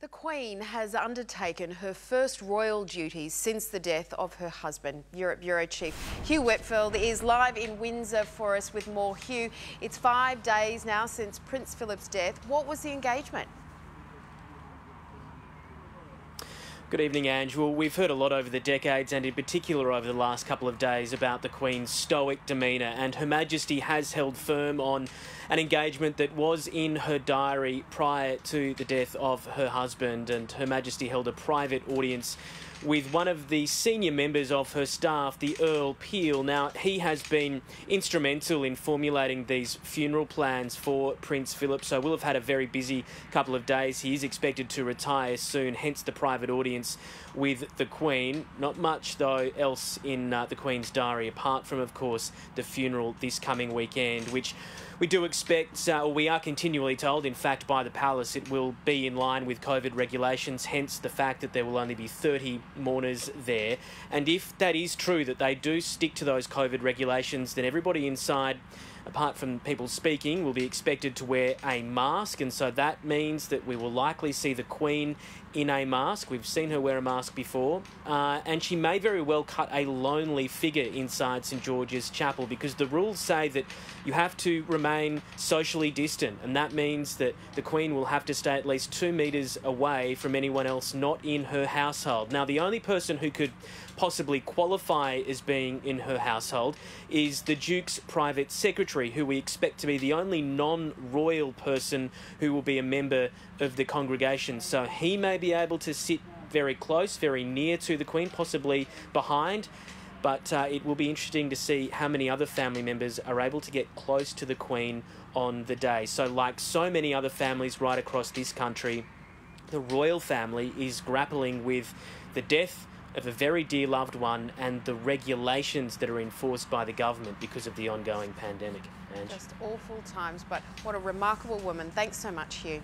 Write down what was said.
The Queen has undertaken her first royal duties since the death of her husband. Europe Bureau Chief Hugh Whitfield is live in Windsor for us with more. Hugh, it's 5 days now since Prince Philip's death. What was the engagement? Good evening, Ange. Well, we've heard a lot over the decades and in particular over the last couple of days about the Queen's stoic demeanour, and Her Majesty has held firm on an engagement that was in her diary prior to the death of her husband, and Her Majesty held a private audience with one of the senior members of her staff, the Earl Peel. Now, he has been instrumental in formulating these funeral plans for Prince Philip, so we'll have had a very busy couple of days. He is expected to retire soon, hence the private audience with the Queen. Not much, though, else in the Queen's diary, apart from, of course, the funeral this coming weekend, which we do expect, or we are continually told, in fact, by the Palace, it will be in line with COVID regulations, hence the fact that there will only be 30 mourners there. And if that is true, that they do stick to those COVID regulations, then everybody inside, apart from people speaking, will be expected to wear a mask, and so that means that we will likely see the Queen in a mask. We've seen her wear a mask before, and she may very well cut a lonely figure inside St George's Chapel, because the rules say that you have to remain socially distant, and that means that the Queen will have to stay at least 2 metres away from anyone else not in her household. Now, the only person who could possibly qualify as being in her household is the Duke's private secretary, who we expect to be the only non-royal person who will be a member of the congregation. So he may be able to sit very close, very near to the Queen, possibly behind, but it will be interesting to see how many other family members are able to get close to the Queen on the day. So like so many other families right across this country, the royal family is grappling with the death of a very dear loved one and the regulations that are enforced by the government because of the ongoing pandemic. Just awful times, but what a remarkable woman. Thanks so much, Hugh.